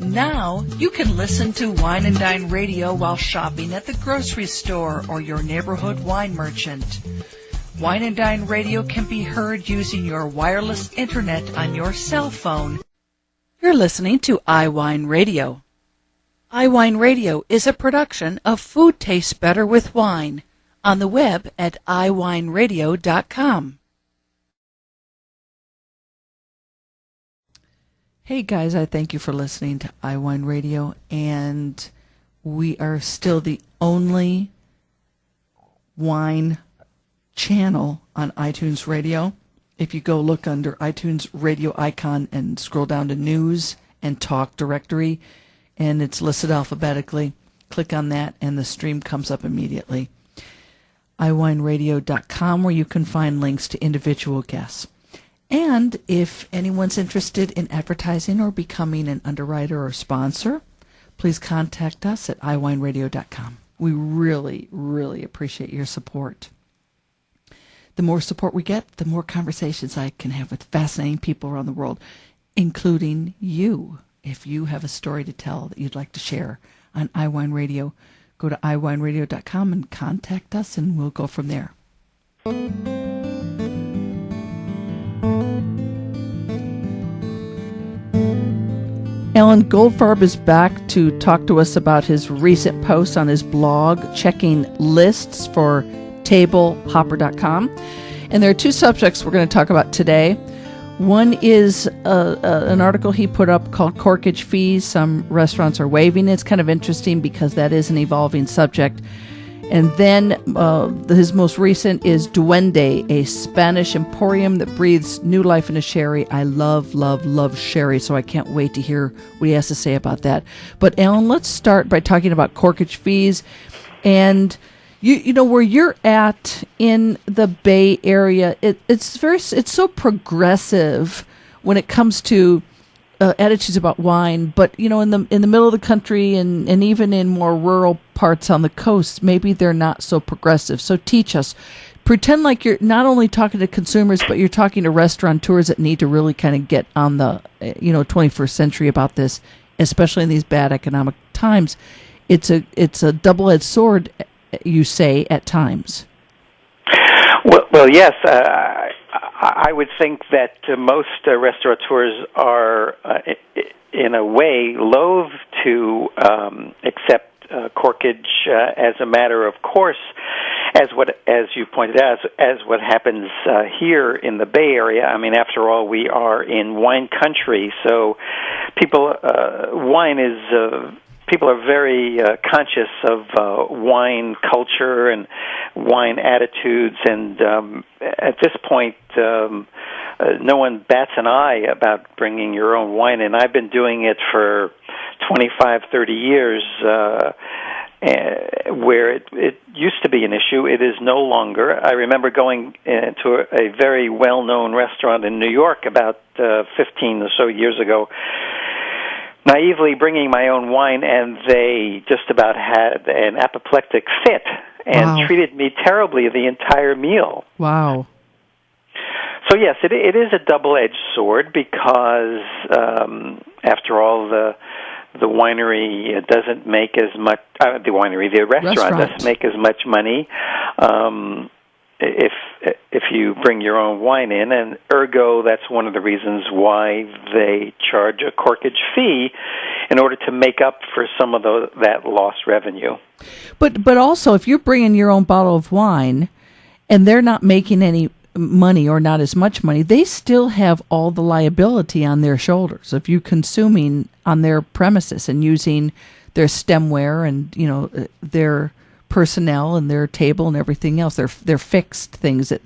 Now you can listen to Wine and Dine Radio while shopping at the grocery store or your neighborhood wine merchant. Wine and Dine Radio can be heard using your wireless internet on your cell phone. You're listening to iWineRadio. iWineRadio is a production of Food Tastes Better with Wine on the web at iWineRadio.com. Hey guys, I thank you for listening to iWineRadio, and we are still the only wine channel on iTunes Radio. If you go look under iTunes Radio icon and scroll down to News and Talk Directory, and it's listed alphabetically, click on that and the stream comes up immediately. iWineRadio.com, where you can find links to individual guests. And if anyone's interested in advertising or becoming an underwriter or sponsor, please contact us at iWineRadio.com. We really, really appreciate your support. The more support we get, the more conversations I can have with fascinating people around the world, including you. If you have a story to tell that you'd like to share on iWine Radio, go to iWineRadio.com and contact us, and we'll go from there. Alan Goldfarb is back to talk to us about his recent post on his blog, checking lists for tablehopper.com. And there are two subjects we're going to talk about today. One is an article he put up called Corkage Fees. Some restaurants are waiving it. It's kind of interesting because that is an evolving subject. And then his most recent is Duende, a Spanish emporium that breathes new life into sherry. I love, love, love sherry, so I can't wait to hear what he has to say about that. But Alan, let's start by talking about Corkage Fees. And you know where you're at in the Bay Area, it's so progressive when it comes to attitudes about wine, but you know, in the middle of the country and even in more rural parts on the coast, maybe they're not so progressive. So teach us. Pretend like you're not only talking to consumers, but you're talking to restaurateurs that need to really kind of get on the 21st century about this, especially in these bad economic times. It's a double-edged sword, you say, at times. Well, yes. I would think that most restaurateurs are, in a way, loath to accept corkage as a matter of course, as you pointed out, as what happens here in the Bay Area. I mean, after all, we are in wine country, so people are very conscious of wine culture and wine attitudes, and at this point, no one bats an eye about bringing your own wine in. I've been doing it for 25, 30 years, where it used to be an issue. It is no longer. I remember going to a very well-known restaurant in New York about 15 or so years ago, naively bringing my own wine, and they just about had an apoplectic fit and treated me terribly the entire meal. Wow. So yes, it is a double-edged sword because, after all, the winery doesn't make as much. The restaurant doesn't make as much money if you bring your own wine in, and ergo, that's one of the reasons why they charge a corkage fee in order to make up for some of that lost revenue. But also, if you're bringing your own bottle of wine and they're not making any money or not as much money, they still have all the liability on their shoulders of you consuming on their premises and using their stemware and their personnel and their table and everything else. They're fixed things that.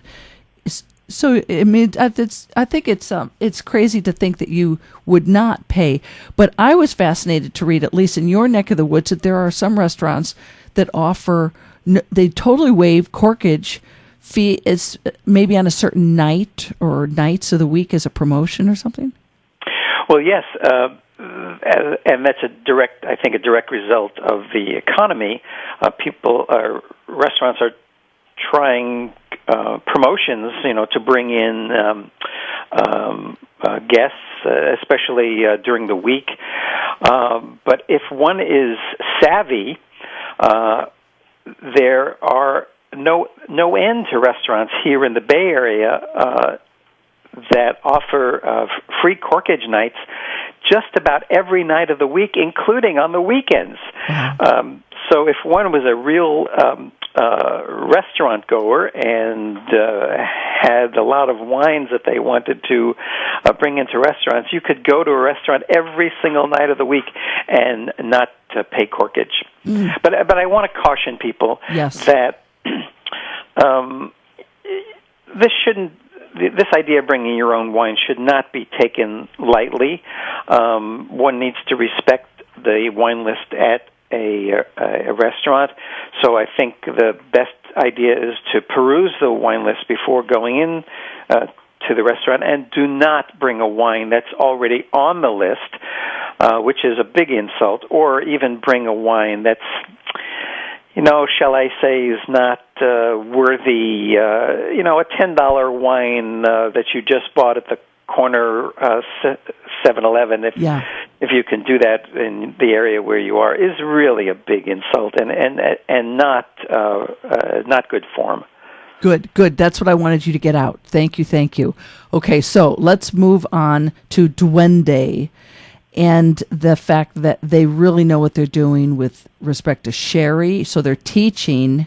So I mean, I think it's crazy to think that you would not pay. But I was fascinated to read, at least in your neck of the woods, that there are some restaurants that offer they totally waive corkage fee is maybe on a certain night or nights of the week as a promotion or something. Well, yes, and that's a direct result of the economy. Restaurants are trying promotions, to bring in guests, especially during the week. But if one is savvy, there are no end to restaurants here in the Bay Area that offer free corkage nights just about every night of the week, including on the weekends. Mm-hmm. So if one was a real restaurant goer and had a lot of wines that they wanted to bring into restaurants, you could go to a restaurant every single night of the week and not pay corkage. Mm. But I want to caution people that this idea of bringing your own wine should not be taken lightly. One needs to respect the wine list at a restaurant. So I think the best idea is to peruse the wine list before going in to the restaurant, and do not bring a wine that's already on the list, which is a big insult, or even bring a wine that's, shall I say, is not worthy, a $10 wine that you just bought at the corner 7-Eleven, if you can do that in the area where you are, is really a big insult and not good form. Good. That's what I wanted you to get out. Thank you. Okay, so let's move on to Duende and the fact that they really know what they're doing with respect to sherry. So they're teaching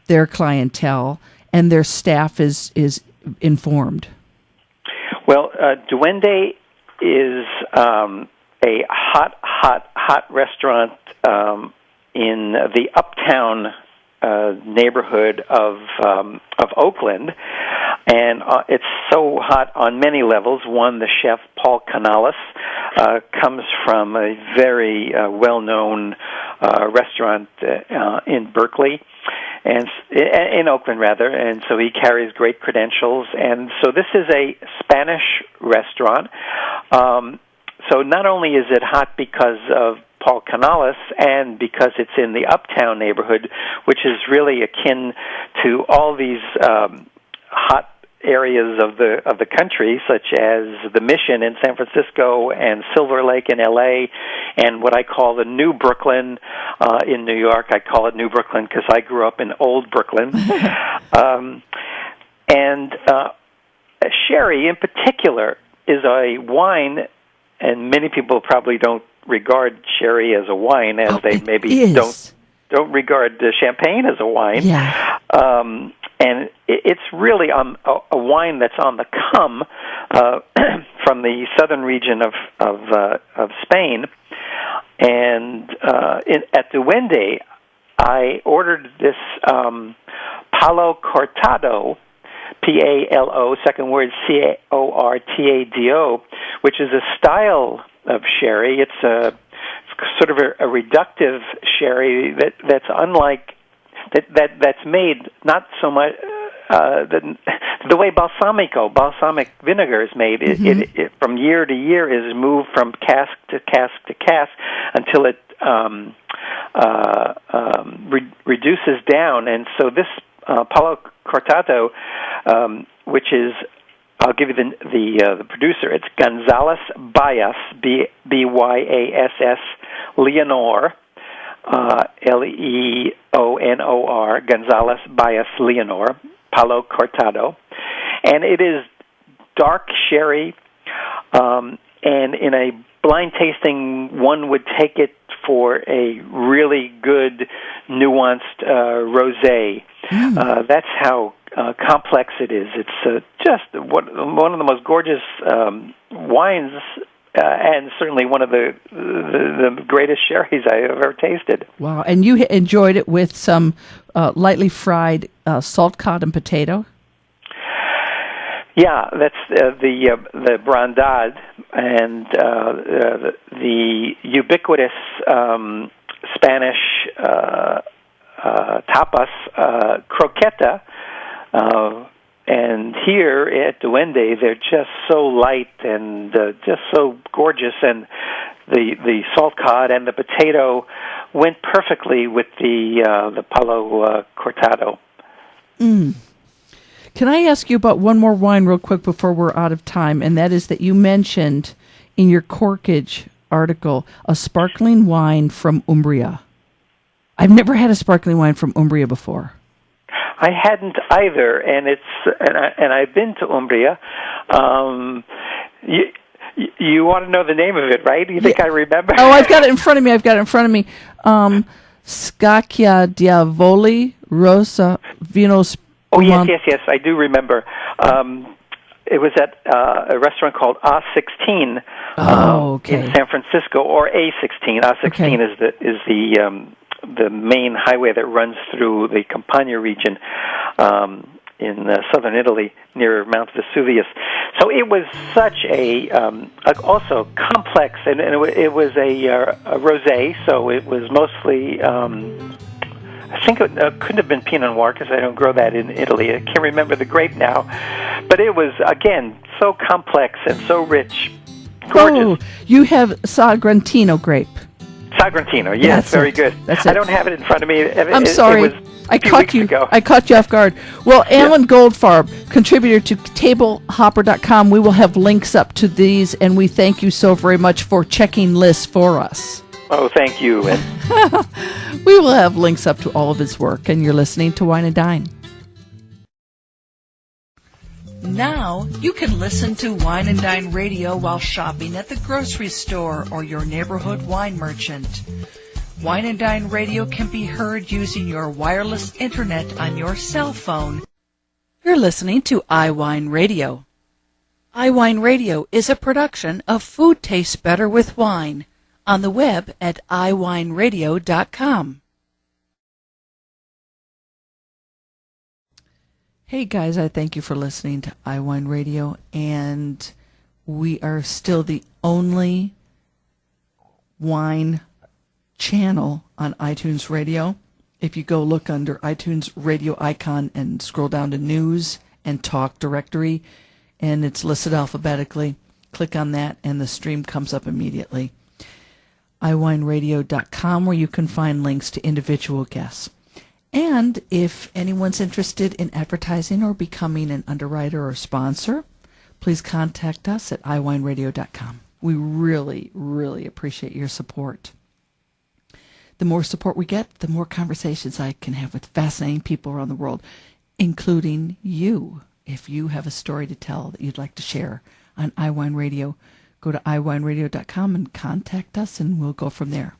their clientele, and their staff is informed. Well, Duende is a hot restaurant in the Uptown neighborhood of Oakland, and it's so hot on many levels. One, the chef Paul Canales comes from a very well-known restaurant in Berkeley, and in Oakland rather, and so he carries great credentials. And so this is a Spanish restaurant. So not only is it hot because of Paul Canales, and because it's in the Uptown neighborhood, which is really akin to all these hot areas of the country, such as the Mission in San Francisco and Silver Lake in L.A., and what I call the New Brooklyn in New York. I call it New Brooklyn because I grew up in Old Brooklyn. And sherry, in particular, is a wine, and many people probably don't regard sherry as a wine, as they maybe don't regard champagne as a wine. Yeah. And it's really a wine that's on the come from the southern region of Spain. And at Duende, I ordered this Palo Cortado, Palo, second word Cortado, which is a style of sherry. It's a sort of a reductive sherry that's unlike that's made not so much the way balsamic vinegar is made. It from year to year is moved from cask to cask to cask until it reduces down. And so this Palo Cortado, which is, I'll give you the producer. It's Gonzalez Bayass, Byas Leonor, Leonor, Gonzalez Bayass Leonor, Palo Cortado, and it is dark sherry. And in a blind tasting, one would take it for a really good, nuanced rosé. That's how complex it is. It's just one of the most gorgeous wines, and certainly one of the greatest sherries I have ever tasted. Wow! And you enjoyed it with some lightly fried salt cod and potato. Yeah, that's the brandade, and the ubiquitous Spanish tapas, croqueta. And here at Duende, they're just so light and just so gorgeous, and the salt cod and the potato went perfectly with the Palo Cortado. Can I ask you about one more wine real quick before we're out of time? And that is that you mentioned in your corkage article, a sparkling wine from Umbria. I've never had a sparkling wine from Umbria before. I hadn't either, and I've been to Umbria. You want to know the name of it, right? You think I remember? Oh, I've got it in front of me. Scacchia Diavoli Rosa Vino Spumante. Oh, yes, I do remember. It was at a restaurant called A16 in San Francisco, or A16. A16 is the main highway that runs through the Campania region in southern Italy near Mount Vesuvius. So it was such a also complex, and it was a rosé, so it was mostly. I think it couldn't have been Pinot Noir because I don't grow that in Italy. I can't remember the grape now, but it was again so complex and so rich, gorgeous. Oh, you have Sagrantino grape. Sagrantino, yes, very good. That's it. I don't have it in front of me. I'm sorry. It was I caught you. Ago. I caught you off guard. Well, Alan Goldfarb, contributor to tablehopper.com, we will have links up to these, and we thank you so very much for checking lists for us. Oh, thank you. We will have links up to all of his work, and you're listening to Wine and Dine. Now you can listen to Wine and Dine Radio while shopping at the grocery store or your neighborhood wine merchant. Wine and Dine Radio can be heard using your wireless internet on your cell phone. You're listening to iWineRadio. iWineRadio is a production of Food Tastes Better with Wine, on the web at iWineRadio.com. Hey guys, I thank you for listening to iWine Radio, and we are still the only wine channel on iTunes Radio. If you go look under iTunes Radio icon and scroll down to News and Talk Directory, and it's listed alphabetically, click on that and the stream comes up immediately. iWineRadio.com, where you can find links to individual guests. And if anyone's interested in advertising or becoming an underwriter or sponsor, please contact us at iWineRadio.com. We really, really appreciate your support. The more support we get, the more conversations I can have with fascinating people around the world, including you. If you have a story to tell that you'd like to share on iWine Radio, go to iWineRadio.com and contact us, and we'll go from there.